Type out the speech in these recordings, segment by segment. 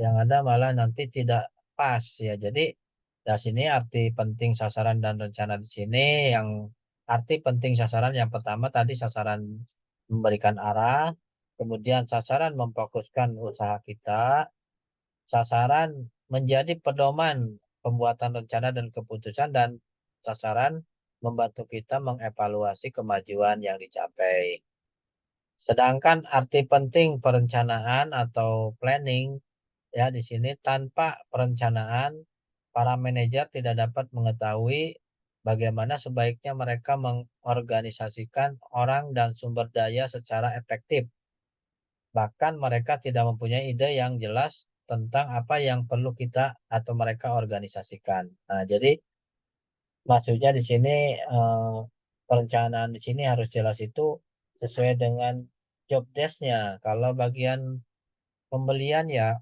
ada malah nanti tidak pas ya. Jadi dari sini arti penting sasaran dan rencana di sini yang arti penting sasaran yang pertama tadi sasaran memberikan arah, kemudian sasaran memfokuskan usaha kita, sasaran menjadi pedoman pembuatan rencana dan keputusan, dan sasaran membantu kita mengevaluasi kemajuan yang dicapai. Sedangkan arti penting perencanaan atau planning ya di sini tanpa perencanaan para manajer tidak dapat mengetahui bagaimana sebaiknya mereka mengorganisasikan orang dan sumber daya secara efektif. Bahkan mereka tidak mempunyai ide yang jelas tentang apa yang perlu kita atau mereka organisasikan. Nah, jadi maksudnya di sini eh, perencanaan di sini harus jelas itu sesuai dengan job desk-nya. Kalau bagian pembelian ya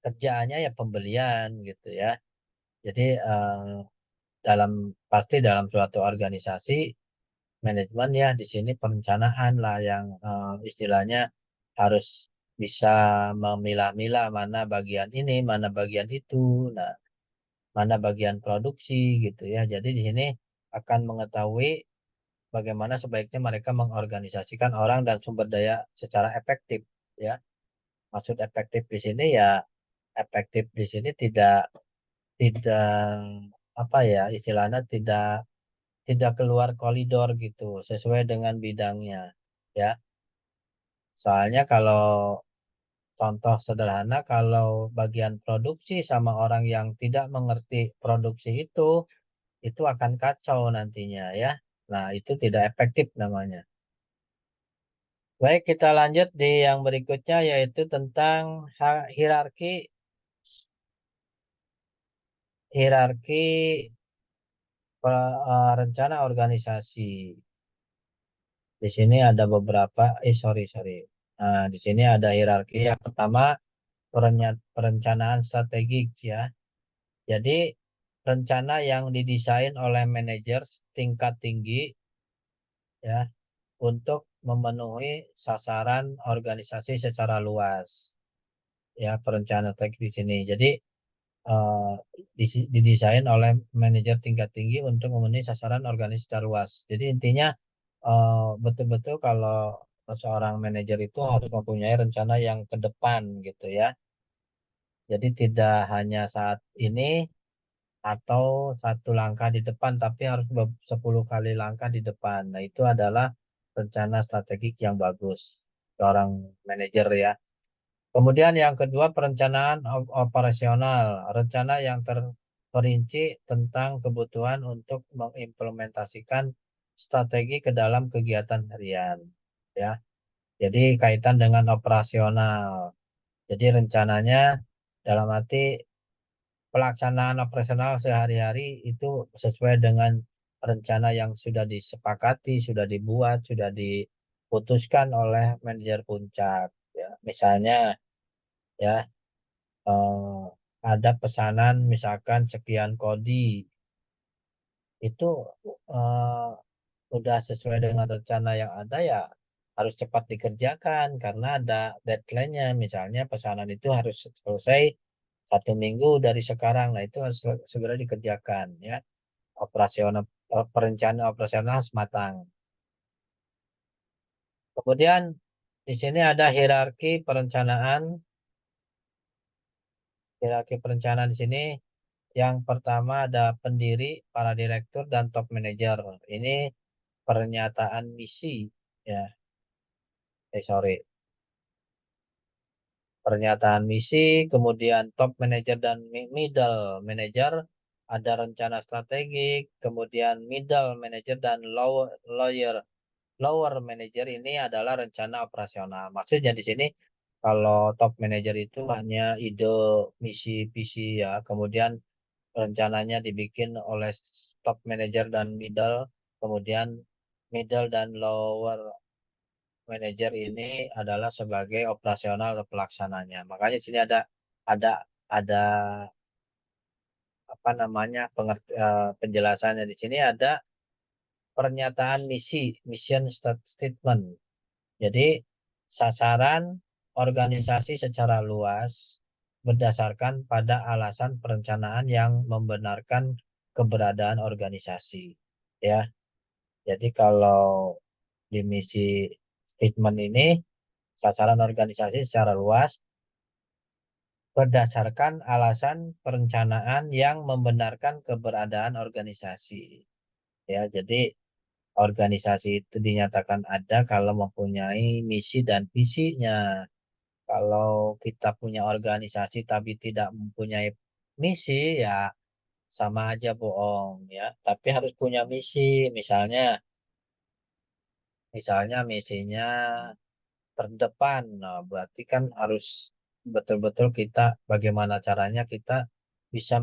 kerjaannya ya pembelian gitu ya. Jadi dalam pasti dalam suatu organisasi manajemen ya di sini perencanaan lah yang istilahnya harus bisa memilah-milah mana bagian ini, mana bagian itu, nah mana bagian produksi gitu ya. Jadi di sini akan mengetahui bagaimana sebaiknya mereka mengorganisasikan orang dan sumber daya secara efektif ya. Maksud efektif di sini ya efektif di sini tidak apa ya istilahnya tidak keluar koridor gitu sesuai dengan bidangnya ya. Soalnya kalau contoh sederhana kalau bagian produksi sama orang yang tidak mengerti produksi itu akan kacau nantinya ya. Nah, itu tidak efektif namanya. Baik, kita lanjut di yang berikutnya yaitu tentang hierarki hierarki rencana organisasi. Di sini ada beberapa, sorry. Nah, di sini ada hierarki. Yang pertama, perencanaan strategik ya. Jadi, rencana yang didesain oleh manajer tingkat tinggi ya untuk memenuhi sasaran organisasi secara luas. Ya, perencanaan strategik di sini. Jadi, eh, didesain oleh manajer tingkat tinggi untuk memenuhi sasaran organisasi secara luas. Jadi, intinya betul-betul kalau seorang manajer itu harus mempunyai rencana yang ke depan gitu ya. Jadi tidak hanya saat ini atau satu langkah di depan, tapi harus 10 kali langkah di depan. Nah, itu adalah rencana strategik yang bagus seorang manajer ya. Kemudian yang kedua perencanaan operasional, rencana yang terperinci tentang kebutuhan untuk mengimplementasikan strategi ke dalam kegiatan harian ya. Jadi kaitan dengan operasional. Jadi rencananya dalam arti pelaksanaan operasional sehari-hari itu sesuai dengan rencana yang sudah disepakati, sudah dibuat, sudah diputuskan oleh manajer puncak. Ya, misalnya ya eh, ada pesanan misalkan sekian kodi itu eh, udah sesuai dengan rencana yang ada ya harus cepat dikerjakan karena ada deadline-nya. Misalnya pesanan itu harus selesai 1 minggu dari sekarang. Nah, itu harus segera dikerjakan ya. Operasional perencanaan operasional harus matang. Kemudian di sini ada hierarki perencanaan di sini yang pertama ada pendiri, para direktur dan top manager. Ini pernyataan misi ya. Sorry. Pernyataan misi, kemudian top manager dan middle manager, ada rencana strategik, kemudian middle manager dan lawyer lower manager ini adalah rencana operasional. Maksudnya di sini kalau top manager itu hanya ide, misi, visi ya, kemudian rencananya dibikin oleh top manager dan middle, kemudian middle dan lower manajer ini adalah sebagai operasional pelaksananya. Makanya di sini ada ada apa namanya penjelasannya di sini ada pernyataan misi, mission statement. Jadi sasaran organisasi secara luas berdasarkan pada alasan perencanaan yang membenarkan keberadaan organisasi. Ya, jadi kalau di misi statement ini sasaran organisasi secara luas berdasarkan alasan perencanaan yang membenarkan keberadaan organisasi. Ya, jadi organisasi itu dinyatakan ada kalau mempunyai misi dan visinya. Kalau kita punya organisasi tapi tidak mempunyai misi, ya sama aja bohong ya. Tapi harus punya misi. Misalnya misinya terdepan. Nah, berarti kan harus betul-betul kita bagaimana caranya kita bisa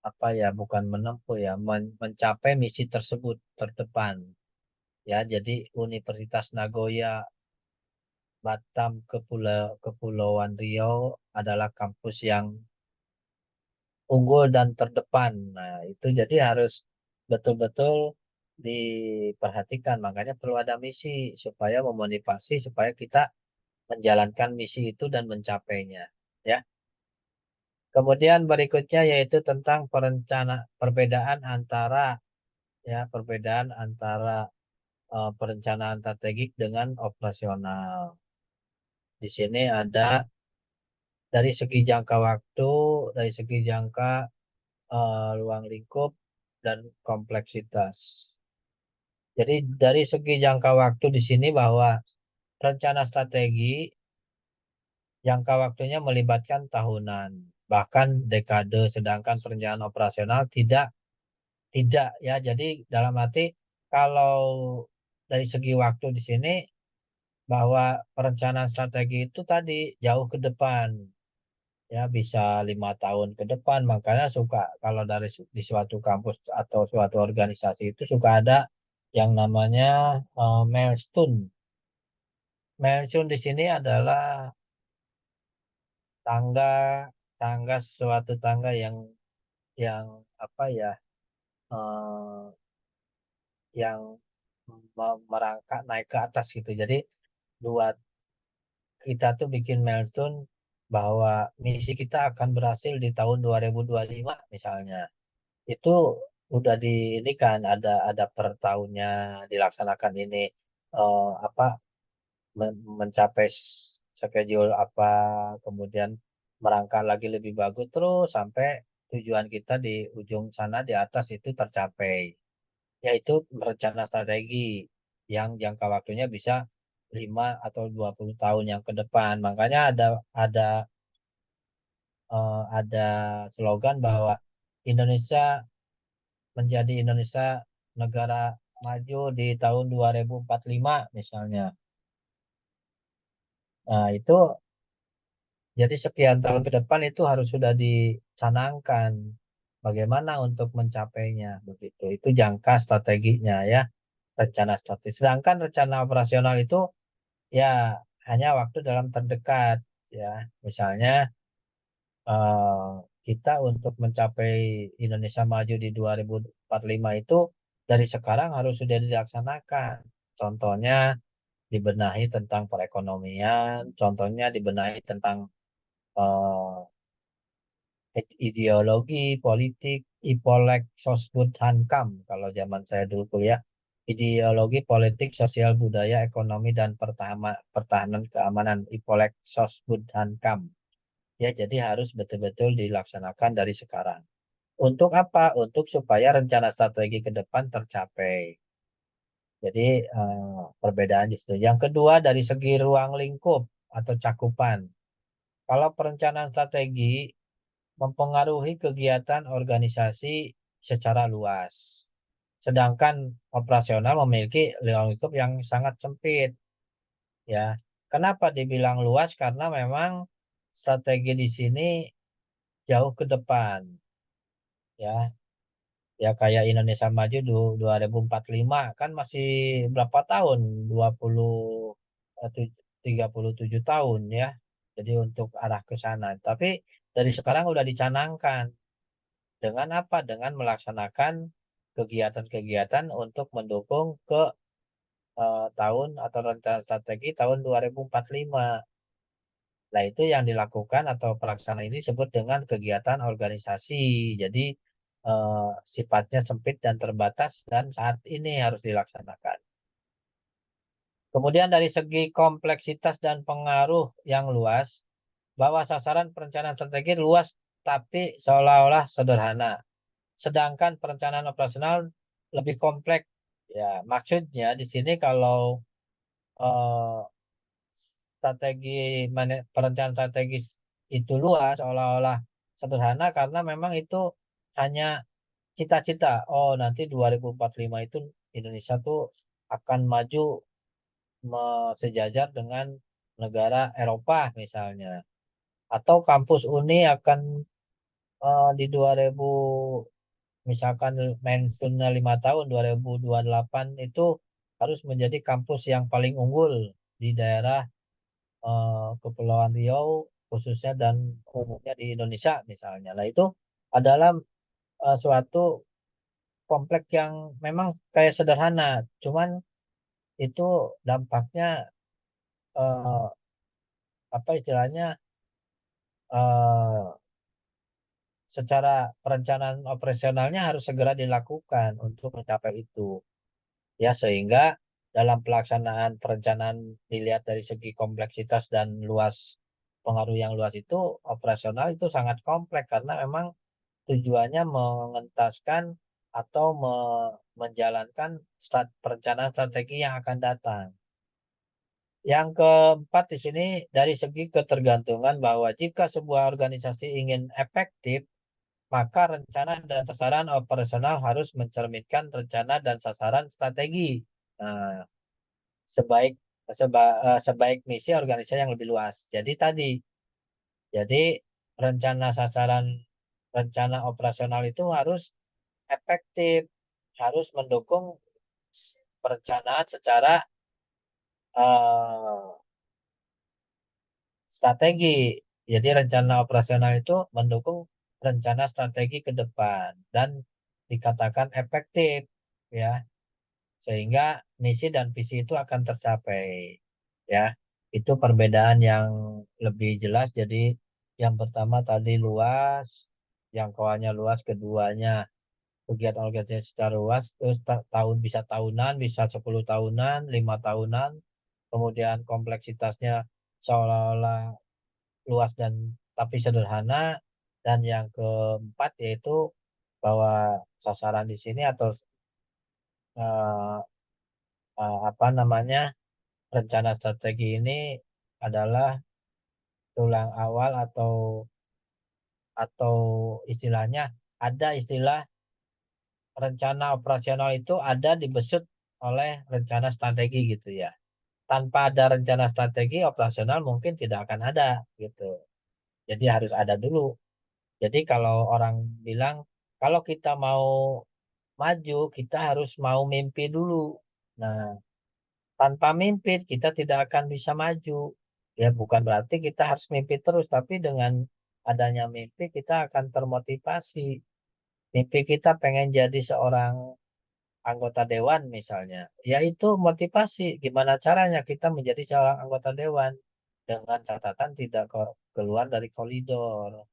apa ya, bukan menempuh ya, mencapai misi tersebut terdepan. Ya, jadi Universitas Nagoya Batam Kepulauan Riau adalah kampus yang unggul dan terdepan. Nah, itu jadi harus betul-betul diperhatikan. Makanya perlu ada misi supaya memotivasi supaya kita menjalankan misi itu dan mencapainya. Ya. Kemudian berikutnya yaitu tentang perbedaan antara perencanaan strategik dengan operasional. Di sini ada dari segi jangka waktu, dari segi jangka ruang lingkup dan kompleksitas. Jadi dari segi jangka waktu di sini bahwa rencana strategi jangka waktunya melibatkan tahunan, bahkan dekade, sedangkan perencanaan operasional tidak ya. Jadi dalam arti kalau dari segi waktu di sini bahwa perencanaan strategi itu tadi jauh ke depan ya, bisa 5 tahun ke depan. Makanya suka kalau di suatu kampus atau suatu organisasi itu suka ada yang namanya milestone. Milestone di sini adalah tangga tangga suatu tangga yang apa ya, eh, yang merangkak naik ke atas gitu. Jadi buat kita tuh bikin milestone bahwa misi kita akan berhasil di tahun 2025 misalnya. Itu udah di ini kan ada per tahunnya dilaksanakan ini, apa mencapai schedule apa, kemudian merangkak lagi lebih bagus terus sampai tujuan kita di ujung sana di atas itu tercapai. Yaitu rencana strategi yang jangka waktunya bisa 5 atau 20 tahun yang ke depan. Makanya ada slogan bahwa Indonesia Indonesia negara maju di tahun 2045 misalnya. Nah, itu jadi sekian tahun ke depan itu harus sudah dicanangkan bagaimana untuk mencapainya begitu. Itu jangka strateginya ya, rencana strategi. Sedangkan rencana operasional itu ya hanya waktu dalam terdekat ya. Misalnya eh, kita untuk mencapai Indonesia maju di 2045 itu dari sekarang harus sudah dilaksanakan. Contohnya dibenahi tentang perekonomian, contohnya dibenahi tentang eh, ideologi politik, Ipolek Sosbud Hankam kalau zaman saya dulu kuliah, ideologi politik sosial budaya ekonomi dan pertahanan keamanan, Ipolek Sosbud Hankam. Ya, jadi harus betul-betul dilaksanakan dari sekarang. Untuk apa? Untuk supaya rencana strategi ke depan tercapai. Jadi perbedaan di situ. Yang kedua dari segi ruang lingkup atau cakupan. Kalau perencanaan strategi mempengaruhi kegiatan organisasi secara luas. Sedangkan operasional memiliki ruang lingkup yang sangat sempit. Ya, kenapa dibilang luas? Karena memang strategi di sini jauh ke depan. Ya, ya kayak Indonesia Maju 2045 kan masih berapa tahun? 37 tahun ya. Jadi untuk arah ke sana. Tapi dari sekarang udah dicanangkan. Dengan apa? Dengan melaksanakan kegiatan-kegiatan untuk mendukung ke tahun atau rencana strategi tahun 2045. Nah, itu yang dilakukan atau pelaksanaan ini disebut dengan kegiatan organisasi. Jadi sifatnya sempit dan terbatas dan saat ini harus dilaksanakan. Kemudian dari segi kompleksitas dan pengaruh yang luas, bahwa sasaran perencanaan strategi luas tapi seolah-olah sederhana. Sedangkan perencanaan operasional lebih kompleks. Ya, maksudnya di sini kalau eh, perencanaan strategis itu luas, seolah-olah sederhana karena memang itu hanya cita-cita. Oh, nanti 2045 itu Indonesia tuh akan maju sejajar dengan negara Eropa misalnya. Atau kampus Uni akan di 2000 misalkan pensiunnya 5 tahun 2028 itu harus menjadi kampus yang paling unggul di daerah Kepulauan Riau khususnya dan umumnya di Indonesia misalnya. Nah itu adalah suatu kompleks yang memang kayak sederhana, cuman itu dampaknya eh, apa istilahnya eh, secara perencanaan operasionalnya harus segera dilakukan untuk mencapai itu. Ya, sehingga dalam pelaksanaan perencanaan dilihat dari segi kompleksitas dan luas pengaruh yang luas itu operasional itu sangat kompleks karena memang tujuannya mengentaskan atau menjalankan perencanaan strategi yang akan datang. Yang keempat di sini dari segi ketergantungan bahwa jika sebuah organisasi ingin efektif, maka rencana dan sasaran operasional harus mencerminkan rencana dan sasaran strategi. Nah, sebaik sebaik misi organisasi yang lebih luas. Jadi rencana operasional itu harus efektif, harus mendukung perencanaan secara eh, strategi. Jadi rencana operasional itu mendukung rencana strategi ke depan dan dikatakan efektif, ya, sehingga misi dan visi itu akan tercapai, ya. Itu perbedaan yang lebih jelas. Jadi yang pertama tadi luas, jangkauannya luas, keduanya kegiatan organisasi secara luas, terus tahun bisa tahunan, bisa 10 tahunan, 5 tahunan, kemudian kompleksitasnya seolah-olah luas dan tapi sederhana, dan yang keempat yaitu bahwa sasaran di sini atau eh, apa namanya rencana strategi ini adalah tulang awal atau istilahnya ada istilah rencana operasional itu ada dibesut oleh rencana strategi gitu ya. Tanpa ada rencana strategi operasional mungkin tidak akan ada gitu. Jadi harus ada dulu. Jadi kalau orang bilang kalau kita mau maju kita harus mau mimpi dulu. Nah, tanpa mimpi kita tidak akan bisa maju. Ya bukan berarti kita harus mimpi terus, tapi dengan adanya mimpi kita akan termotivasi. Mimpi kita pengen jadi seorang anggota dewan misalnya. Ya itu motivasi. Gimana caranya kita menjadi seorang anggota dewan dengan catatan tidak keluar dari koridor.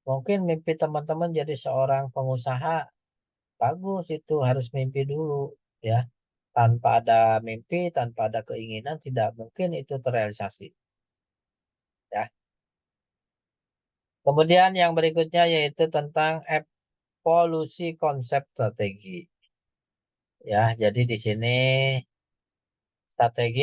Mungkin mimpi teman-teman jadi seorang pengusaha, bagus itu harus mimpi dulu ya. Tanpa ada mimpi, tanpa ada keinginan, tidak mungkin itu terrealisasi. Ya. Kemudian yang berikutnya yaitu tentang evolusi konsep strategi. Ya, jadi di sini strategi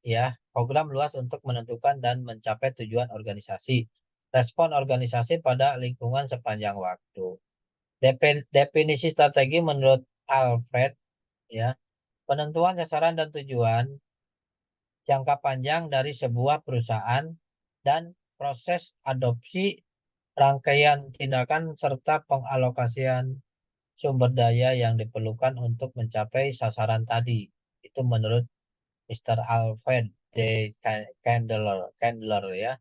ya program luas untuk menentukan dan mencapai tujuan organisasi. Respon organisasi pada lingkungan sepanjang waktu. Definisi strategi menurut Alfred ya, penentuan sasaran dan tujuan jangka panjang dari sebuah perusahaan dan proses adopsi rangkaian tindakan serta pengalokasian sumber daya yang diperlukan untuk mencapai sasaran tadi. Itu menurut Mr. Alfred D. Candler ya.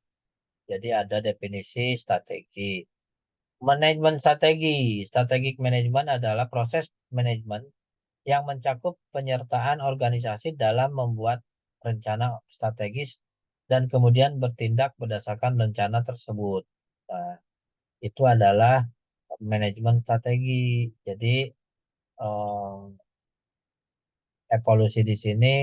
Jadi ada definisi strategi. Manajemen strategi. Strategic management adalah proses manajemen yang mencakup penyertaan organisasi dalam membuat rencana strategis dan kemudian bertindak berdasarkan rencana tersebut. Nah, itu adalah manajemen strategi. Jadi eh, evolusi di sini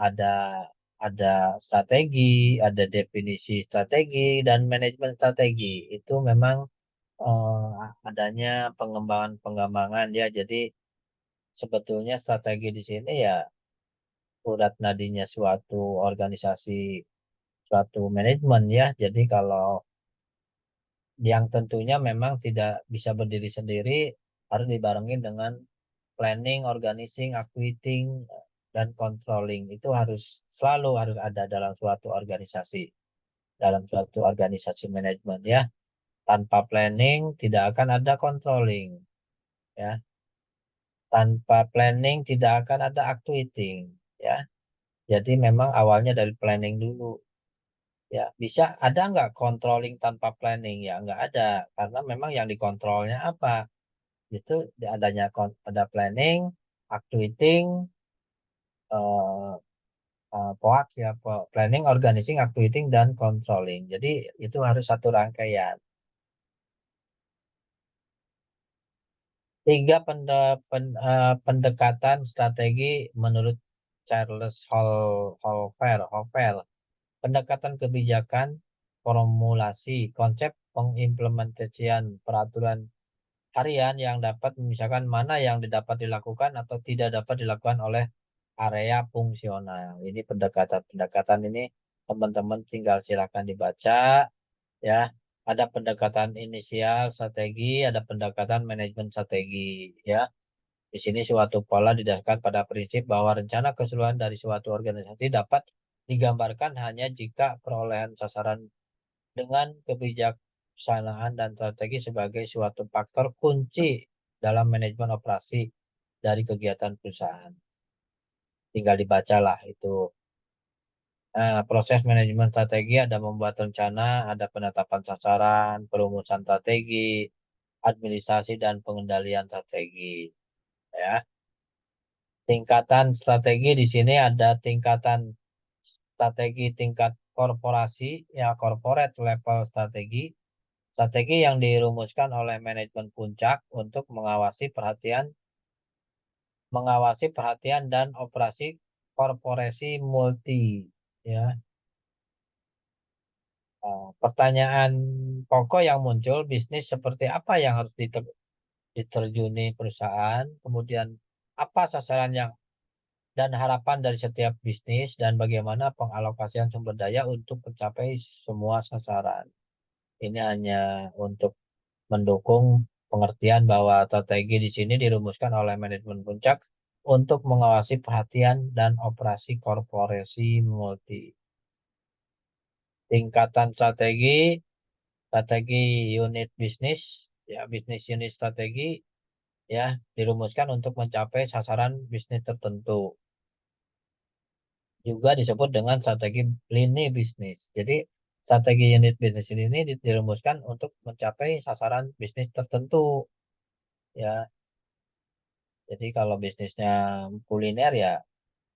ada ada strategi, ada definisi strategi dan manajemen strategi. Itu memang adanya pengembangan-pengembangan ya. Jadi sebetulnya strategi di sini ya urat nadinya suatu organisasi, suatu manajemen ya. Jadi kalau yang tentunya memang tidak bisa berdiri sendiri, harus dibarengin dengan planning, organizing, activating, dan controlling. Itu selalu harus ada dalam suatu organisasi, dalam suatu organisasi manajemen ya. Tanpa planning tidak akan ada controlling ya. Tanpa planning tidak akan ada activating ya. Jadi memang awalnya dari planning dulu. Ya, bisa ada nggak controlling tanpa planning? Ya, nggak ada. Karena memang yang dikontrolnya apa? Itu ada planning, activating, eh, POAK ya, planning, organizing, activating, dan controlling. Jadi itu harus satu rangkaian. Tiga pendekatan strategi menurut Charles Hoffer. Pendekatan kebijakan, formulasi, konsep pengimplementasian peraturan harian yang dapat memisahkan mana yang dapat dilakukan atau tidak dapat dilakukan oleh area fungsional. Ini pendekatan-pendekatan ini teman-teman tinggal silakan dibaca ya. Ada pendekatan inisial strategi, ada pendekatan manajemen strategi ya. Di sini suatu pola didasarkan pada prinsip bahwa rencana keseluruhan dari suatu organisasi dapat digambarkan hanya jika perolehan sasaran dengan kebijaksanaan dan strategi sebagai suatu faktor kunci dalam manajemen operasi dari kegiatan perusahaan. Tinggal dibacalah itu. Nah, proses manajemen strategi ada membuat rencana, ada penetapan sasaran, perumusan strategi, administrasi dan pengendalian strategi. Ya, tingkatan strategi di sini ada tingkatan strategi tingkat korporasi, ya corporate level strategi, strategi yang dirumuskan oleh manajemen puncak untuk mengawasi perhatian dan operasi korporasi multi. Ya, pertanyaan pokok yang muncul, bisnis seperti apa yang harus diterjuni perusahaan, kemudian apa sasaran yang dan harapan dari setiap bisnis, dan bagaimana pengalokasian sumber daya untuk mencapai semua sasaran. Ini hanya untuk mendukung pengertian bahwa strategi di sini dirumuskan oleh manajemen puncak untuk mengawasi perhatian dan operasi korporasi multi. Tingkatan strategi unit bisnis, ya bisnis unit strategi, ya dirumuskan untuk mencapai sasaran bisnis tertentu. Juga disebut dengan strategi lini bisnis. Jadi strategi unit bisnis ini dirumuskan untuk mencapai sasaran bisnis tertentu. Ya, jadi kalau bisnisnya kuliner ya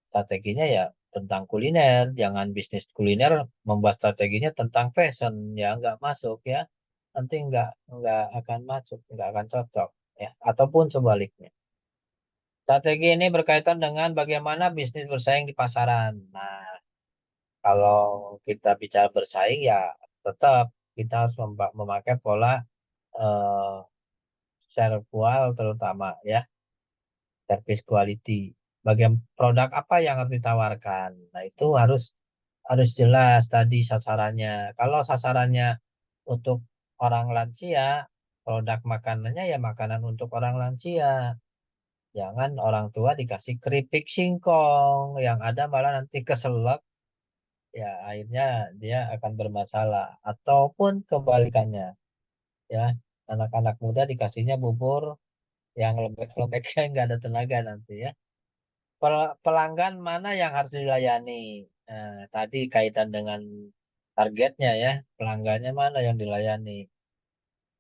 strateginya ya tentang kuliner. Jangan bisnis kuliner membuat strateginya tentang fashion, ya nggak masuk ya. Nanti nggak akan masuk, nggak akan cocok ya. Ataupun sebaliknya. Strategi ini berkaitan dengan bagaimana bisnis bersaing di pasaran. Nah, kalau kita bicara bersaing ya tetap kita harus memakai pola eh, servual terutama ya, service quality. Bagian produk apa yang harus ditawarkan. Nah, itu harus jelas tadi sasarannya. Kalau sasarannya untuk orang lansia, produk makanannya ya makanan untuk orang lansia. Jangan orang tua dikasih keripik singkong, yang ada malah nanti keselak, ya akhirnya dia akan bermasalah. Ataupun kebalikannya, ya anak-anak muda dikasihnya bubur yang lembek-lembeknya nggak ada tenaga nanti ya. Pelanggan mana yang harus dilayani? Nah, tadi kaitan dengan targetnya ya, pelanggannya mana yang dilayani?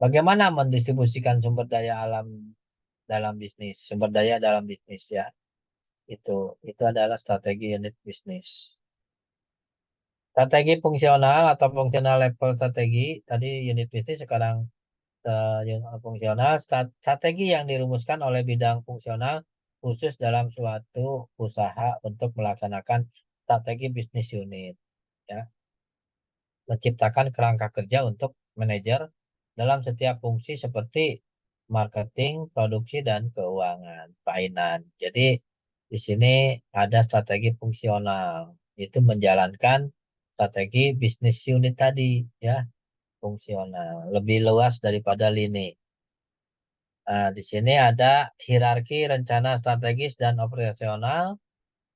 Bagaimana mendistribusikan sumber daya dalam bisnis, sumber daya dalam bisnis ya. Itu adalah strategi unit bisnis. Strategi fungsional atau fungsional level strategi, tadi unit bisnis sekarang fungsional, strategi yang dirumuskan oleh bidang fungsional khusus dalam suatu usaha untuk melaksanakan strategi bisnis unit. Ya, menciptakan kerangka kerja untuk manajer dalam setiap fungsi seperti marketing, produksi, dan keuangan, finance. Jadi di sini ada strategi fungsional, itu menjalankan strategi bisnis unit tadi, ya, fungsional, lebih luas daripada lini. Nah, di sini ada hierarki rencana strategis dan operasional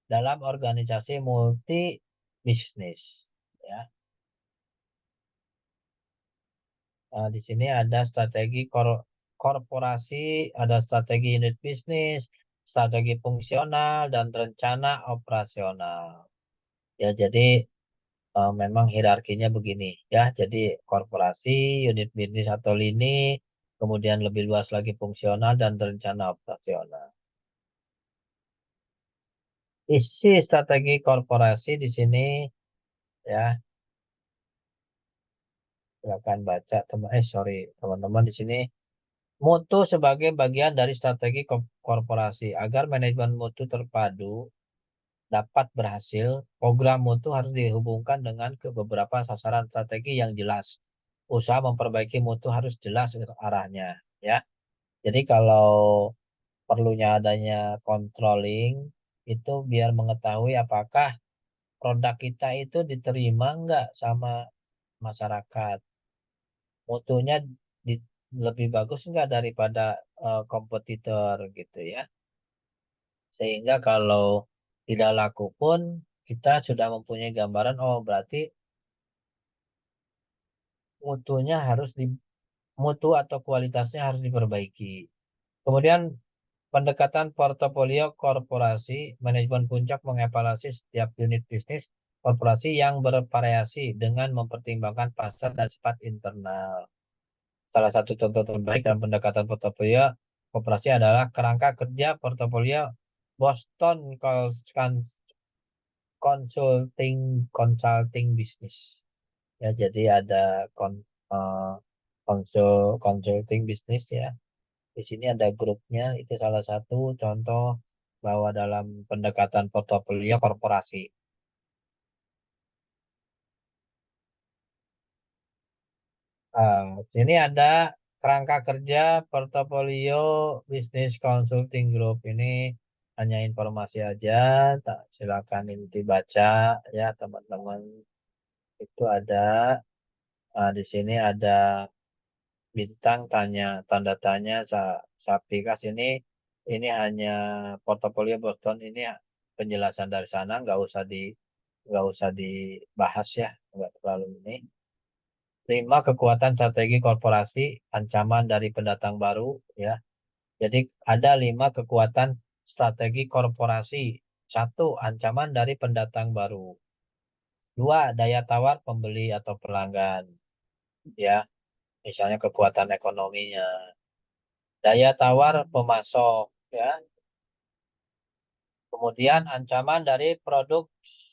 dalam organisasi multi bisnis. Ya. Nah, di sini ada strategi korporasi, ada strategi unit bisnis, strategi fungsional, dan rencana operasional. Ya, jadi memang hierarkinya begini. Ya, jadi korporasi, unit bisnis atau lini, kemudian lebih luas lagi fungsional dan rencana operasional. Isi strategi korporasi di sini, ya, silakan baca teman. Sorry teman-teman, di sini mutu sebagai bagian dari strategi korporasi. Agar manajemen mutu terpadu dapat berhasil, program mutu harus dihubungkan dengan ke beberapa sasaran strategi yang jelas. Usaha memperbaiki mutu harus jelas arahnya, ya. Jadi kalau perlunya adanya controlling itu biar mengetahui apakah produk kita itu diterima nggak sama masyarakat. Mutunya di- lebih bagus nggak daripada kompetitor gitu ya. Sehingga kalau tidak laku pun kita sudah mempunyai gambaran, oh berarti mutunya harus di mutu atau kualitasnya harus diperbaiki. Kemudian pendekatan portofolio korporasi, manajemen puncak mengevaluasi setiap unit bisnis korporasi yang bervariasi dengan mempertimbangkan pasar dan sifat internal. Salah satu contoh terbaik dalam pendekatan portofolio koperasi adalah kerangka kerja portofolio Boston Consulting Consulting Business. Ya, jadi ada eh, consulting bisnis ya. Di sini ada grupnya, itu salah satu contoh bahwa dalam pendekatan portofolio korporasi. Sini ada kerangka kerja portofolio bisnis consulting group. Ini hanya informasi aja, tak silakan ini dibaca ya teman-teman. Itu ada di sini ada bintang tanya, tanda tanya, Saptikas ini hanya portofolio Boston ini penjelasan dari sana, nggak usah dibahas ya, nggak terlalu ini. 5 kekuatan strategi korporasi, ancaman dari pendatang baru, ya. Jadi ada 5 kekuatan strategi korporasi. Satu, ancaman dari pendatang baru. Dua, daya tawar pembeli atau pelanggan, ya. Misalnya kekuatan ekonominya. Daya tawar pemasok, ya. Kemudian ancaman dari produk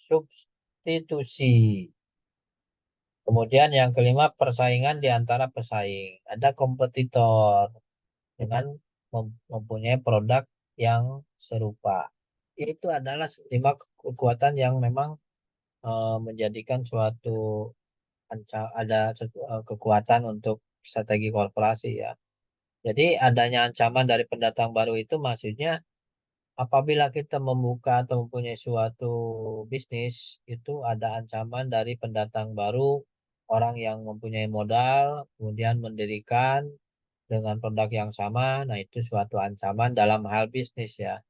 substitusi. Kemudian yang kelima, persaingan di antara pesaing. Ada kompetitor dengan mempunyai produk yang serupa. Itu adalah 5 kekuatan yang memang menjadikan suatu kekuatan untuk strategi korporasi ya. Jadi adanya ancaman dari pendatang baru itu maksudnya apabila kita membuka atau mempunyai suatu bisnis, itu ada ancaman dari pendatang baru, orang yang mempunyai modal, kemudian mendirikan dengan produk yang sama. Nah, itu suatu ancaman dalam hal bisnis ya.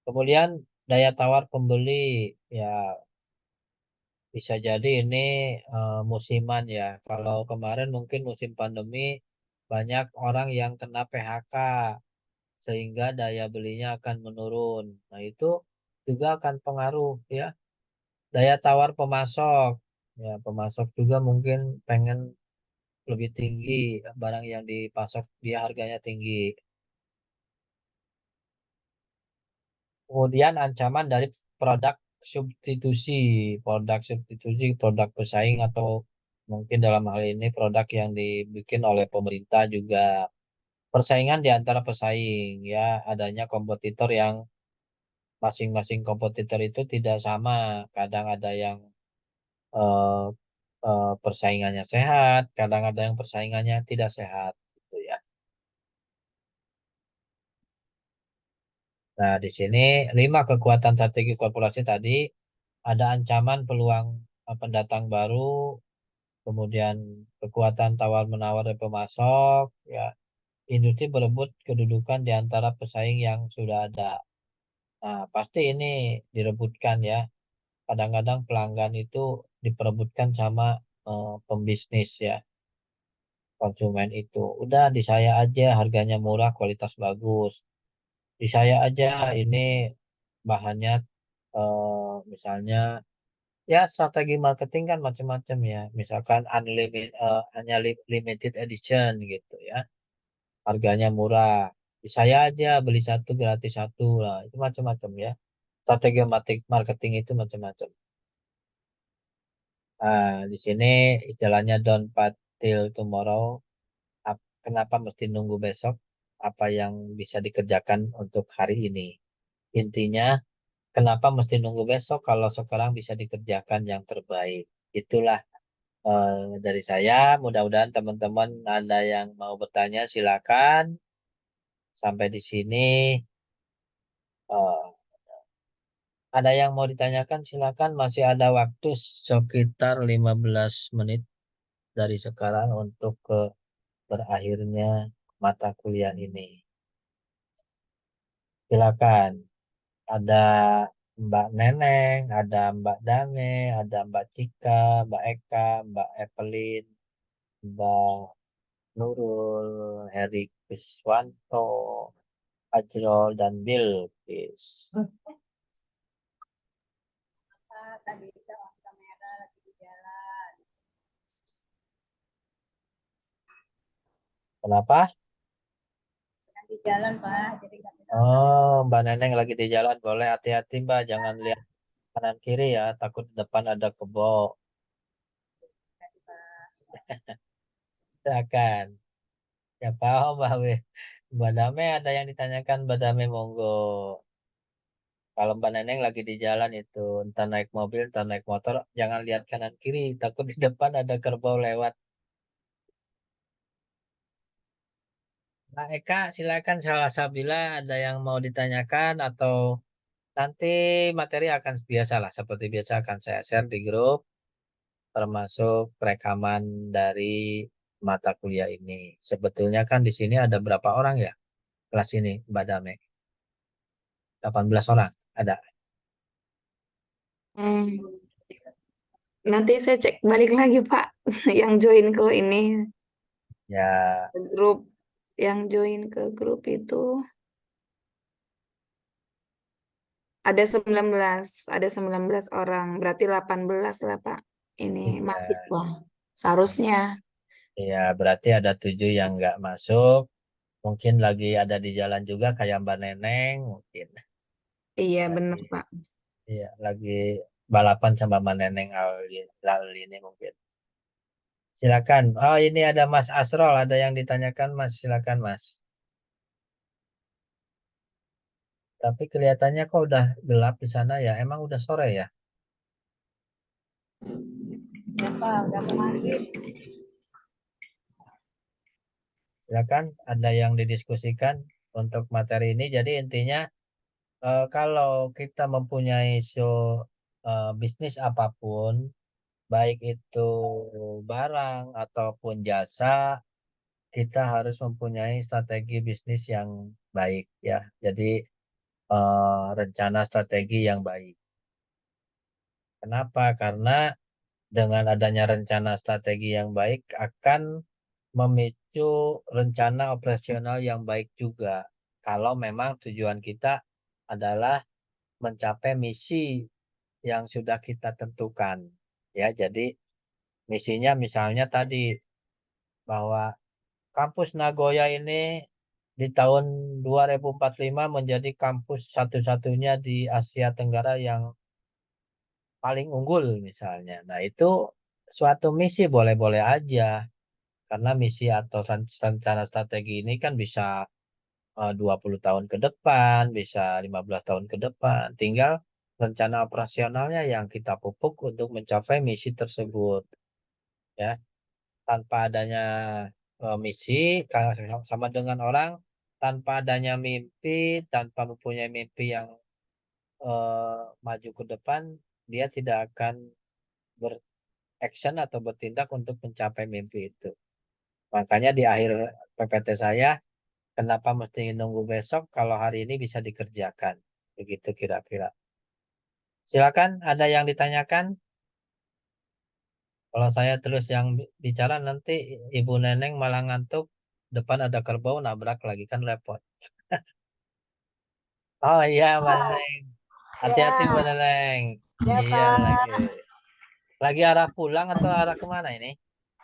Kemudian daya tawar pembeli, ya bisa jadi ini musiman ya. Kalau kemarin mungkin musim pandemi banyak orang yang kena PHK sehingga daya belinya akan menurun. Nah, itu juga akan pengaruh ya. Daya tawar pemasok. Ya, pemasok juga mungkin pengen lebih tinggi barang yang dipasok dia harganya tinggi. Kemudian ancaman dari substitusi, produk substitusi, produk pesaing atau mungkin dalam hal ini produk yang dibikin oleh pemerintah juga persaingan di antara pesaing ya adanya kompetitor yang masing-masing kompetitor itu tidak sama. Kadang ada yang eh, persaingannya sehat, kadang ada yang persaingannya tidak sehat gitu ya. Nah, di sini 5 kekuatan strategi korporasi tadi ada ancaman peluang pendatang baru, kemudian kekuatan tawar-menawar dari pemasok, ya, industri berebut kedudukan di antara pesaing yang sudah ada. Nah, pasti ini direbutkan ya. Kadang-kadang pelanggan itu diperebutkan sama pembisnis ya, konsumen itu. Udah di saya aja harganya murah, kualitas bagus. Di saya aja ini bahannya misalnya ya strategi marketing kan macam-macam ya. Misalkan hanya limited edition gitu ya. Harganya murah. Di saya aja beli satu gratis satu lah. Itu macam-macam ya. Strategi marketing itu macam-macam. Nah, di sini istilahnya don't fight till tomorrow. Kenapa mesti nunggu besok? Apa yang bisa dikerjakan untuk hari ini? Intinya, kenapa mesti nunggu besok kalau sekarang bisa dikerjakan yang terbaik? Itulah dari saya. Mudah-mudahan teman-teman ada yang mau bertanya, silakan. Sampai di sini, eh, ada yang mau ditanyakan, silakan. Masih ada waktu sekitar 15 menit dari sekarang untuk ke berakhirnya mata kuliah ini. Silakan. Ada Mbak Neneng, ada Mbak Dane, ada Mbak Cika, Mbak Eka, Mbak Evelyn, Mbak Nurul, Heri Kriswanto, Ajrol, dan Bilkis. Tadi sama kamera lagi di jalan. Kenapa? Di jalan Pak, jadi nggak bisa. Oh, Mbak Neneng lagi di jalan. Boleh hati-hati Mbak, jangan lihat kanan kiri ya, takut depan ada kebo. Silakan. Ya paham Mbak We. Mbak Dame ada yang ditanyakan Mbak Dame monggo. Kalau Mbak Neneng lagi di jalan itu, entah naik mobil, entah naik motor, jangan lihat kanan kiri, takut di depan ada kerbau lewat. Mbak Eka, silakan salah Sabila ada yang mau ditanyakan atau nanti materi akan biasalah, seperti biasa akan saya share di grup, termasuk rekaman dari mata kuliah ini. Sebetulnya kan di sini ada berapa orang ya kelas ini, Mbak Dame? 18 orang ada. Hmm, nanti saya cek balik lagi Pak, yang join ke ini Ya, ke grup, yang join ke grup itu ada 19 orang, berarti 18 lah Pak. Ini iya. mahasiswa. Seharusnya. Iya, berarti ada 7 yang nggak masuk. Mungkin lagi ada di jalan juga kayak Mbak Neneng. Mungkin Iya benar lagi, Pak. iya, lagi balapan sama Mbak Neneng lalu ini mungkin. Silakan. Oh, ini ada Mas Asrol. Ada yang ditanyakan Mas. Silakan Mas. Tapi kelihatannya kok udah gelap di sana ya. Emang udah sore ya? Ya Pak, udah kemarin. Silakan. Ada yang didiskusikan untuk materi ini. Jadi intinya kalau kita mempunyai bisnis apapun, baik itu barang ataupun jasa, kita harus mempunyai strategi bisnis yang baik ya. Jadi rencana strategi yang baik. Kenapa? Karena dengan adanya rencana strategi yang baik akan memicu rencana operasional yang baik juga. Kalau memang tujuan kita adalah mencapai misi yang sudah kita tentukan. Ya, jadi misinya misalnya tadi bahwa kampus Nagoya ini di tahun 2045 menjadi kampus satu-satunya di Asia Tenggara yang paling unggul misalnya. Nah, itu suatu misi boleh-boleh aja. Karena misi atau rencana strategi ini kan bisa 20 tahun ke depan, bisa 15 tahun ke depan. Tinggal rencana operasionalnya yang kita pupuk untuk mencapai misi tersebut. Ya, tanpa adanya misi, sama dengan orang, tanpa adanya mimpi, tanpa mempunyai mimpi yang maju ke depan, dia tidak akan beraction atau bertindak untuk mencapai mimpi itu. Makanya di akhir PPT saya, kenapa mesti nunggu besok kalau hari ini bisa dikerjakan? Begitu kira-kira. Silakan, ada yang ditanyakan? Kalau saya terus yang bicara nanti Ibu Neneng malah ngantuk, depan ada kerbau nabrak lagi kan repot. Oh iya, Mbak Neneng. Hati-hati Ya, Mbak Neneng. ya Iya lagi. Pak. Lagi arah pulang atau arah kemana ini?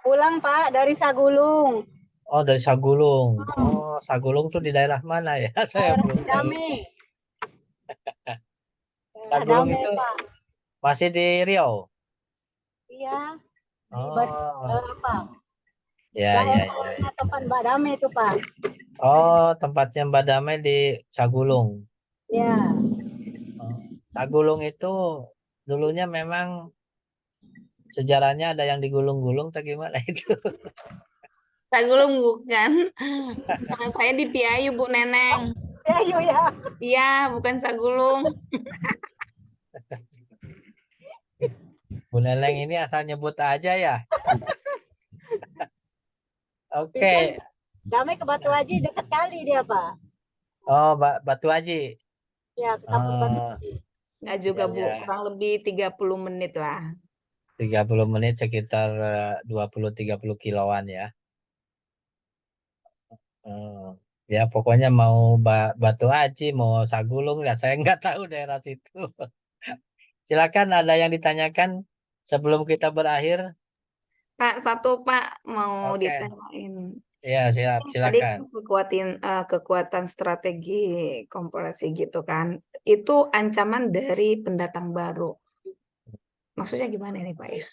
Pulang Pak dari Sagulung. Oh, dari Sagulung. Oh, Sagulung tuh di daerah mana ya? Saya Daerah belum tahu. Dame. Daerah Sagulung Dame itu Pak. masih di Riau. Iya, di Oh, apa? ya, ya, ya, Daerahnya ya. tempat Mbak Dame itu Pak. Oh, tempatnya Mbak Damai di Sagulung. Ya, Oh, Sagulung itu dulunya memang sejarahnya ada yang digulung-gulung atau gimana itu? Sagulung bukan. Saya di Piayu, Bu Neneng. ya yuk ya. Iya, bukan Sagulung. Bu Neneng ini asal nyebut aja ya. Bisa Oke. Dame ke Batu Haji dekat kali dia Pak. Oh, Batu Haji. Ya, ke kampus Batu Oh, Haji. Nggak ya, juga, Bu. ya. Kurang lebih 30 menit lah. 30 menit sekitar 20-30 kiloan ya. Oh, ya pokoknya mau Batu Haji, mau Sagulung ya saya nggak tahu daerah situ. Silakan ada yang ditanyakan sebelum kita berakhir. Pak, satu Pak mau Oke, ditanyain. ya siap, Tadi kan silakan. kekuatan strategi komparasi gitu kan. Itu ancaman dari pendatang baru. Maksudnya gimana nih Pak ya?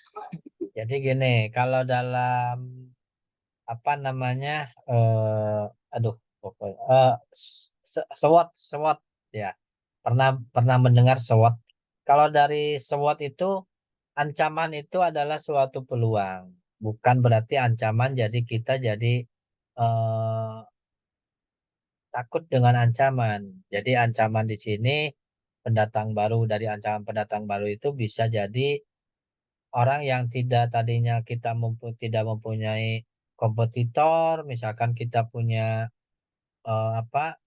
Jadi gini, kalau dalam apa namanya, aduh, pokoknya, SWOT, SWOT, ya, pernah pernah mendengar SWOT. Kalau dari SWOT itu, ancaman itu adalah suatu peluang, bukan berarti ancaman jadi kita jadi eh, takut dengan ancaman. Jadi ancaman di sini pendatang baru, dari ancaman pendatang baru itu bisa jadi orang yang tidak tadinya kita tidak mempunyai kompetitor, misalkan kita punya apa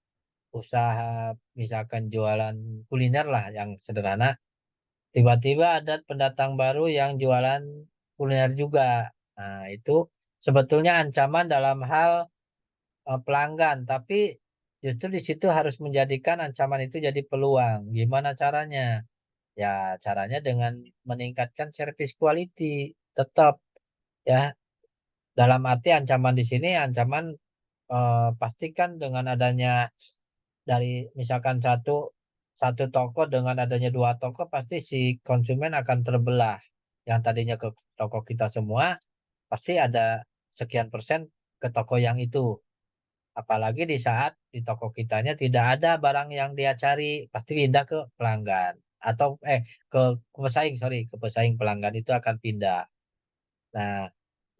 usaha, misalkan jualan kuliner lah yang sederhana, tiba-tiba ada pendatang baru yang jualan kuliner juga. Nah, itu sebetulnya ancaman dalam hal pelanggan, tapi justru di situ harus menjadikan ancaman itu jadi peluang. Gimana caranya? Ya, caranya dengan meningkatkan service quality tetap, ya. Dalam arti ancaman di sini ancaman pastikan dengan adanya dari misalkan satu satu toko, dengan adanya dua toko pasti si konsumen akan terbelah. Yang tadinya ke toko kita semua pasti ada sekian persen ke toko yang itu. Apalagi di saat di toko kitanya tidak ada barang yang dia cari, pasti pindah ke pelanggan atau ke pesaing, sorry, ke pesaing, pelanggan itu akan pindah. Nah,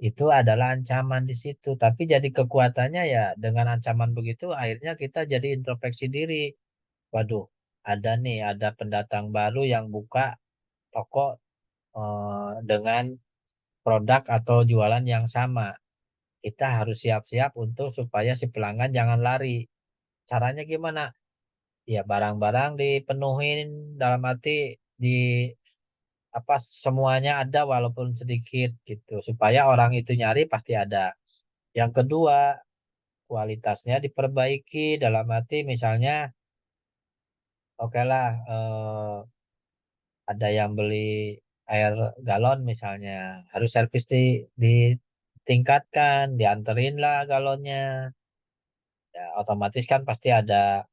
itu adalah ancaman di situ. Tapi jadi kekuatannya ya dengan ancaman begitu akhirnya kita jadi introspeksi diri. Waduh, ada pendatang baru yang buka toko dengan produk atau jualan yang sama. Kita harus siap-siap untuk supaya si pelanggan jangan lari. Caranya gimana? Ya barang-barang dipenuhin, dalam arti di apa semuanya ada walaupun sedikit gitu supaya orang itu nyari pasti ada. Yang kedua, kualitasnya diperbaiki, dalam arti misalnya oke lah, ada yang beli air galon misalnya, harus servis ditingkatkan, dianterin lah galonnya. Ya, otomatis kan pasti ada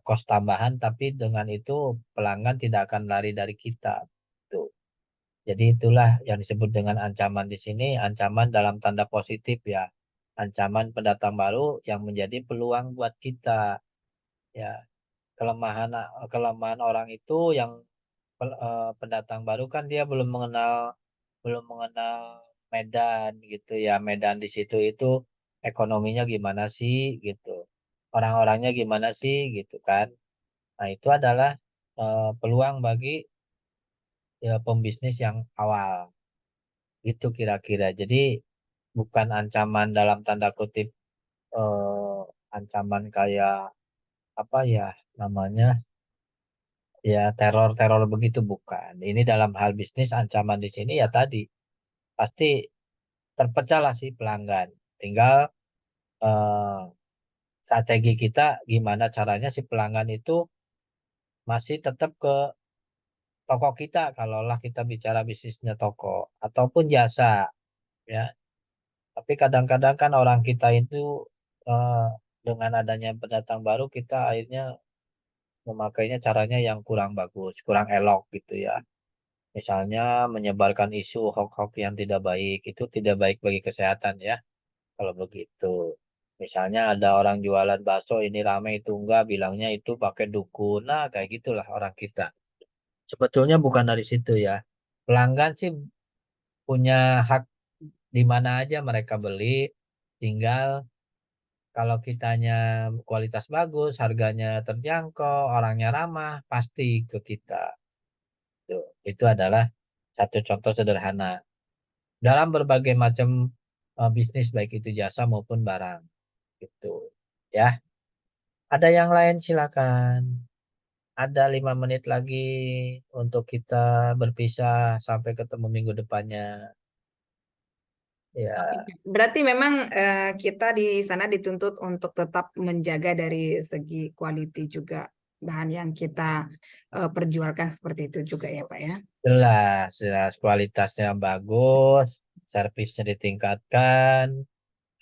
kos tambahan, tapi dengan itu pelanggan tidak akan lari dari kita. Tuh. Jadi itulah yang disebut dengan ancaman di sini, ancaman dalam tanda positif ya. Ancaman pendatang baru yang menjadi peluang buat kita. Ya, kelemahan kelemahan orang itu yang pendatang baru kan dia belum mengenal Medan gitu ya. Medan di situ itu ekonominya gimana sih gitu. Orang-orangnya gimana sih gitu kan. Nah, itu adalah peluang bagi ya pembisnis yang awal. Gitu kira-kira. Jadi bukan ancaman dalam tanda kutip eh, ancaman kayak apa ya namanya ya teror-teror begitu bukan. Ini dalam hal bisnis ancaman di sini ya tadi pasti terpecah lah si pelanggan. Tinggal eh, strategi kita gimana caranya si pelanggan itu masih tetap ke toko kita kalaulah kita bicara bisnisnya toko ataupun jasa ya. Tapi kadang-kadang kan orang kita itu eh, dengan adanya pendatang baru kita akhirnya memakainya caranya yang kurang bagus, kurang elok gitu ya. Misalnya menyebarkan isu hoax-hoax yang tidak baik, itu tidak baik bagi kesehatan ya. Kalau begitu. Misalnya ada orang jualan bakso ini ramai itu enggak, bilangnya itu pakai dukun. Nah, kayak gitulah orang kita. Sebetulnya bukan dari situ ya. Pelanggan sih punya hak di mana aja mereka beli, tinggal kalau kitanya kualitas bagus, harganya terjangkau, orangnya ramah, pasti ke kita. Itu adalah satu contoh sederhana. Dalam berbagai macam bisnis, baik itu jasa maupun barang. Gitu. Ya, ada yang lain silakan. Ada 5 menit lagi untuk kita berpisah sampai ketemu minggu depannya. Oke, Ya, berarti memang kita di sana dituntut untuk tetap menjaga dari segi quality juga bahan yang kita perjualkan seperti itu juga ya Pak ya. jelas, jelas kualitasnya bagus, servisnya ditingkatkan,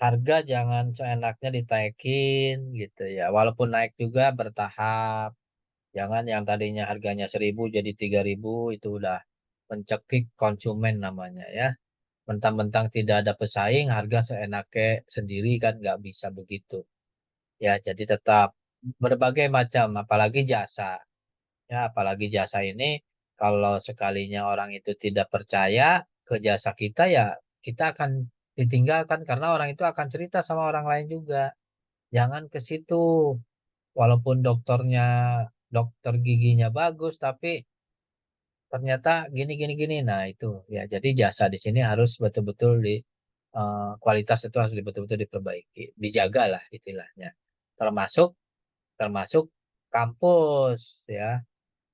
harga jangan seenaknya ditaikin gitu ya. Walaupun naik juga bertahap. Jangan yang tadinya harganya 1.000 jadi 3.000 itu udah mencekik konsumen namanya ya. Mentang-mentang tidak ada pesaing, harga seenaknya sendiri kan nggak bisa begitu. Ya, jadi tetap berbagai macam, apalagi jasa. Ya, apalagi jasa ini kalau sekalinya orang itu tidak percaya ke jasa kita ya kita akan ditinggalkan karena orang itu akan cerita sama orang lain juga. Jangan ke situ. Walaupun dokter giginya bagus tapi ternyata gini gini gini. Nah, itu ya jadi jasa di sini harus betul-betul kualitas itu harus betul-betul diperbaiki, dijaga lah istilahnya. Termasuk termasuk kampus ya.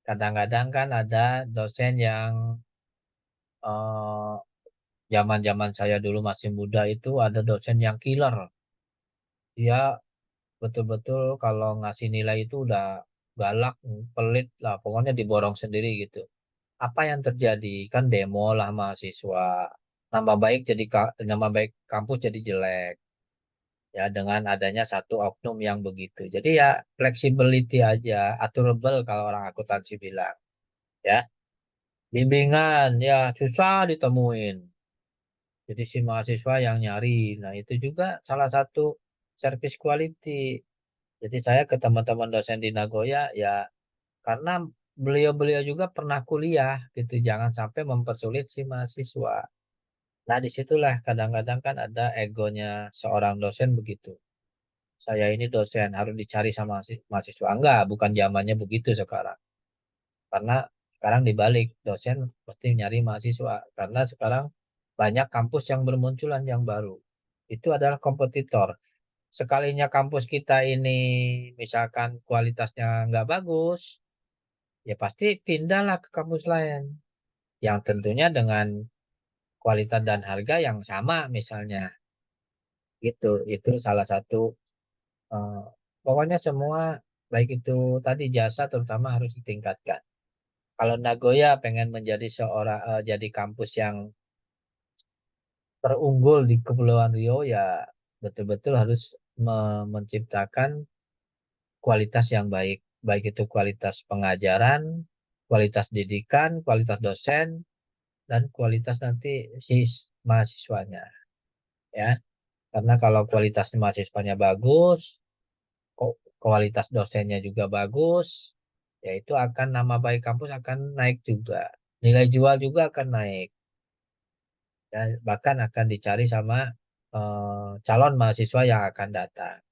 Kadang-kadang kan ada dosen yang eh, zaman-zaman saya dulu masih muda itu ada dosen yang killer. Dia betul-betul kalau ngasih nilai itu udah galak, pelit lah, pokoknya diborong sendiri gitu. Apa yang terjadi? Kan demo lah mahasiswa. Nama baik kampus jadi jelek. Ya dengan adanya satu oknum yang begitu. Jadi ya flexibility aja, aturable kalau orang akuntansi bilang. Ya, bimbingan ya susah ditemuin. Jadi si mahasiswa yang nyari. Nah, itu juga salah satu service quality. Jadi saya ke teman-teman dosen di Nagoya ya karena beliau-beliau juga pernah kuliah gitu. Jangan sampai mempersulit si mahasiswa. Nah, disitulah kadang-kadang kan ada egonya seorang dosen begitu. Saya ini dosen harus dicari sama mahasiswa. Enggak, bukan zamannya begitu sekarang. Karena sekarang dibalik, dosen pasti nyari mahasiswa. Karena sekarang banyak kampus yang bermunculan yang baru. Itu adalah kompetitor. Sekalinya kampus kita ini misalkan kualitasnya nggak bagus, ya pasti pindahlah ke kampus lain. Yang tentunya dengan kualitas dan harga yang sama misalnya. Gitu, itu salah satu. eh, Pokoknya semua, baik itu tadi jasa terutama harus ditingkatkan. Kalau Nagoya pengen menjadi jadi kampus yang terunggul di Kepulauan Riau ya betul-betul harus menciptakan kualitas yang baik, baik itu kualitas pengajaran, kualitas didikan, kualitas dosen, dan kualitas nanti si mahasiswanya, ya. Karena kalau kualitas mahasiswanya bagus, kualitas dosennya juga bagus, ya itu akan nama baik kampus akan naik juga. Nilai jual juga akan naik. Ya, bahkan akan dicari sama calon mahasiswa yang akan datang.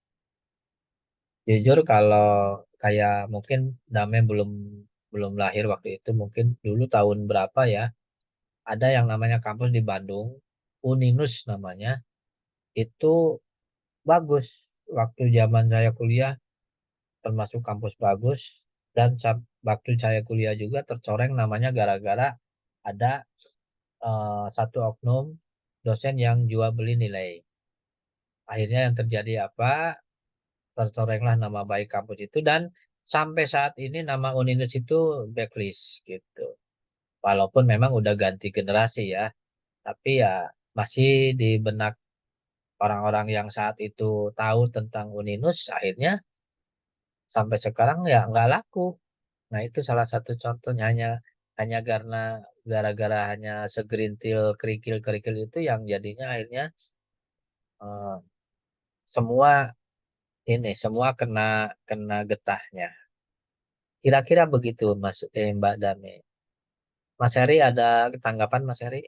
Jujur kalau kayak mungkin Dame belum belum lahir waktu itu, mungkin dulu tahun berapa ya, ada yang namanya kampus di Bandung, Uninus namanya, itu bagus. Waktu zaman saya kuliah termasuk kampus bagus, dan waktu saya kuliah juga tercoreng namanya gara-gara ada satu oknum dosen yang jual beli nilai. Akhirnya yang terjadi apa? Tercorenglah nama baik kampus itu, dan sampai saat ini nama Uninus itu blacklist gitu. Walaupun memang udah ganti generasi ya, tapi ya masih di benak orang-orang yang saat itu tahu tentang Uninus, akhirnya sampai sekarang ya nggak laku. Nah itu salah satu contohnya, hanya hanya karena gara-gara hanya segerintil kerikil-kerikil itu yang jadinya akhirnya eh, semua semua kena kena getahnya. Kira-kira begitu Mbak Dame. Mas Heri ada tanggapan Mas Heri?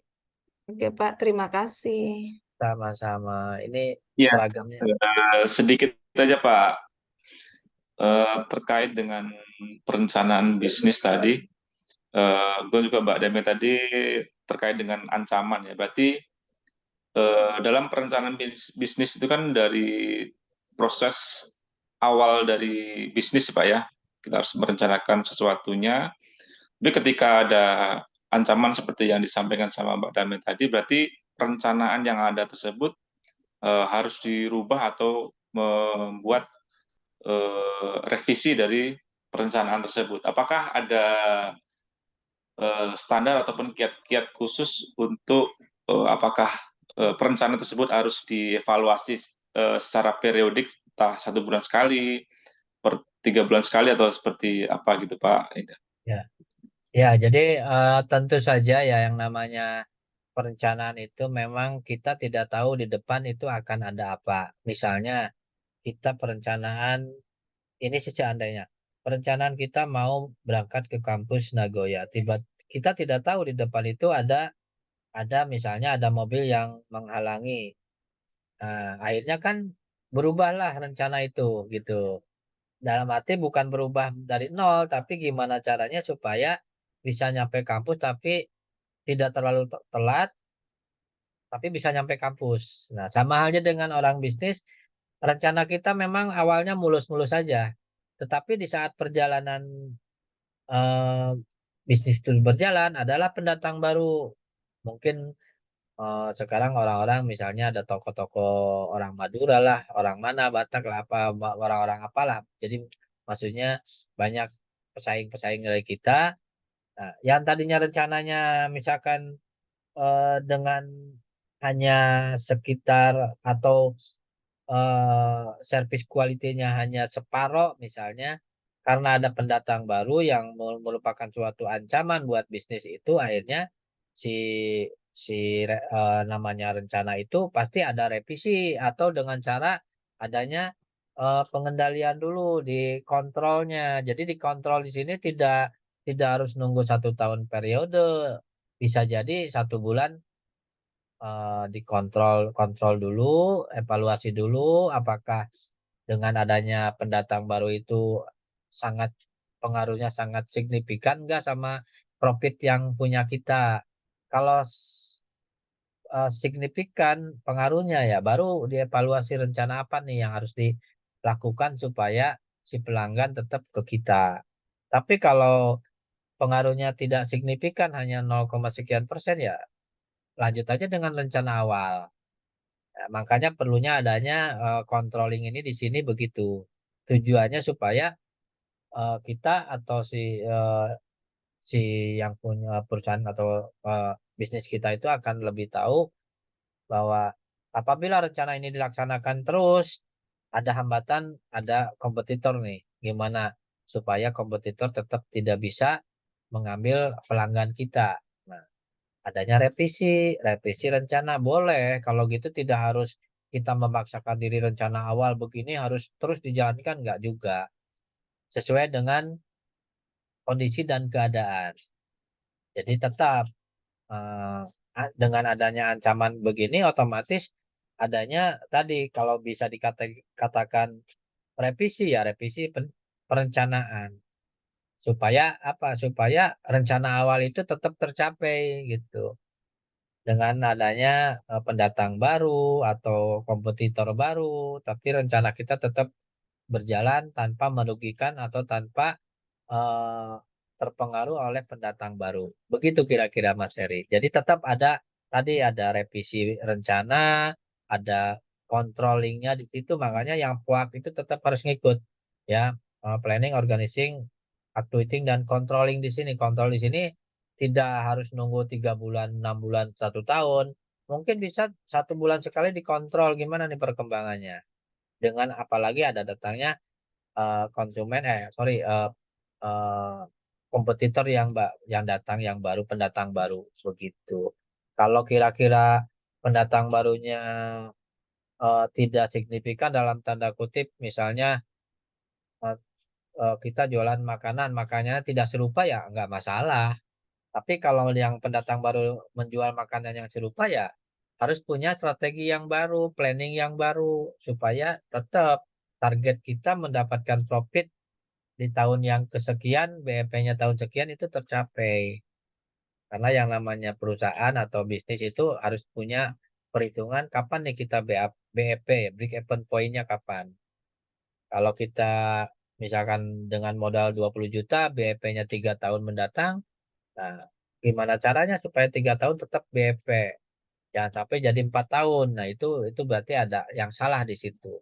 Oke Pak, terima kasih. Sama-sama. Ini Iya, seragamnya. sedikit aja Pak. Terkait dengan perencanaan bisnis tadi, gue juga Mbak Demi tadi terkait dengan ancaman ya. Berarti dalam perencanaan bisnis itu kan dari proses awal dari bisnis Pak ya. Kita harus merencanakan sesuatunya. Tapi ketika ada ancaman seperti yang disampaikan sama Mbak Dami tadi, berarti perencanaan yang ada tersebut harus dirubah atau membuat revisi dari perencanaan tersebut. Apakah ada standar ataupun kiat-kiat khusus untuk apakah perencanaan tersebut harus dievaluasi secara periodik, entah 1 bulan sekali, per 3 bulan sekali, atau seperti apa gitu Pak? Ya, ya. Jadi tentu saja ya yang namanya perencanaan itu memang kita tidak tahu di depan itu akan ada apa. Misalnya kita perencanaan ini seandainya perencanaan kita mau berangkat ke kampus Nagoya, kita tidak tahu di depan itu ada misalnya ada mobil yang menghalangi. Nah, akhirnya kan berubahlah rencana itu gitu. Dalam arti bukan berubah dari nol, tapi gimana caranya supaya bisa nyampe kampus tapi tidak terlalu telat, tapi bisa nyampe kampus. Nah, sama halnya dengan orang bisnis, rencana kita memang awalnya mulus-mulus saja. Tetapi di saat perjalanan eh, bisnis itu berjalan, adalah pendatang baru. Mungkin sekarang orang-orang misalnya ada toko-toko orang Madura lah, orang mana, Batak lah, apa orang-orang apalah. Jadi maksudnya banyak pesaing-pesaing dari kita. Nah, yang tadinya rencananya misalkan dengan hanya sekitar atau servis kualitinya hanya separoh misalnya, karena ada pendatang baru yang merupakan suatu ancaman buat bisnis itu, akhirnya si namanya rencana itu pasti ada revisi, atau dengan cara adanya pengendalian dulu di kontrolnya. Jadi di kontrol di sini tidak tidak harus nunggu 1 tahun periode, bisa jadi 1 bulan dikontrol kontrol dulu, evaluasi dulu, apakah dengan adanya pendatang baru itu sangat pengaruhnya sangat signifikan enggak sama profit yang punya kita. Kalau signifikan pengaruhnya, ya baru dievaluasi rencana apa nih yang harus dilakukan supaya si pelanggan tetap ke kita. Tapi kalau pengaruhnya tidak signifikan, hanya 0, sekian persen, ya lanjut aja dengan rencana awal. Ya, makanya perlunya adanya controlling ini di sini begitu. Tujuannya supaya kita atau eh, si yang punya perusahaan atau bisnis kita itu akan lebih tahu bahwa apabila rencana ini dilaksanakan terus, ada hambatan, ada kompetitor nih. Gimana supaya kompetitor tetap tidak bisa mengambil pelanggan kita. Nah, adanya revisi rencana boleh. Kalau gitu tidak harus kita memaksakan diri rencana awal begini harus terus dijalankan, nggak juga. Sesuai dengan kondisi dan keadaan. Jadi tetap eh, dengan adanya ancaman begini otomatis adanya tadi kalau bisa dikatakan revisi ya revisi perencanaan supaya apa? Supaya rencana awal itu tetap tercapai gitu. Dengan adanya pendatang baru atau kompetitor baru, tapi rencana kita tetap berjalan tanpa merugikan atau tanpa eh, terpengaruh oleh pendatang baru. Begitu kira-kira Mas Heri. Jadi tetap ada tadi ada revisi rencana, ada controllingnya di situ. Makanya yang PUAK itu tetap harus ngikut ya. Planning, organizing, actuating dan controlling di sini. Kontrol di sini tidak harus nunggu 3 bulan, 6 bulan, 1 tahun. Mungkin bisa 1 bulan sekali dikontrol gimana nih perkembangannya. Dengan apalagi ada datangnya konsumen sorry eh, kompetitor yang datang yang baru pendatang baru begitu. Kalau kira-kira pendatang barunya tidak signifikan dalam tanda kutip misalnya eh, kita jualan makanan makanya tidak serupa ya nggak masalah. Tapi kalau yang pendatang baru menjual makanan yang serupa ya harus punya strategi yang baru, planning yang baru supaya tetap target kita mendapatkan profit di tahun yang kesekian, BEP-nya tahun sekian itu tercapai. Karena yang namanya perusahaan atau bisnis itu harus punya perhitungan kapan nih kita BEP, break even point-nya kapan. Kalau kita misalkan dengan modal 20 juta, BEP-nya 3 tahun mendatang, nah gimana caranya supaya 3 tahun tetap BEP? Jangan sampai jadi 4 tahun. Nah itu berarti ada yang salah di situ.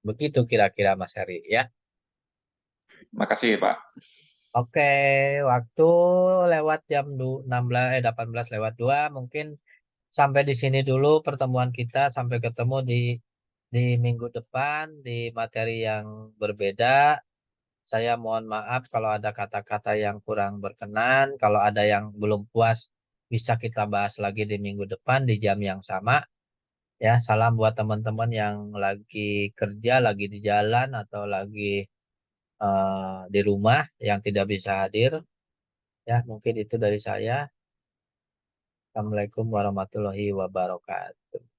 Begitu kira-kira Mas Heri ya. Makasih Pak. Oke, waktu lewat jam 18 lewat 2 mungkin sampai di sini dulu pertemuan kita sampai ketemu di minggu depan di materi yang berbeda. Saya mohon maaf kalau ada kata-kata yang kurang berkenan, kalau ada yang belum puas bisa kita bahas lagi di minggu depan di jam yang sama. Ya, salam buat teman-teman yang lagi kerja, lagi di jalan atau lagi di rumah yang tidak bisa hadir. Ya, mungkin itu dari saya. Assalamualaikum warahmatullahi wabarakatuh.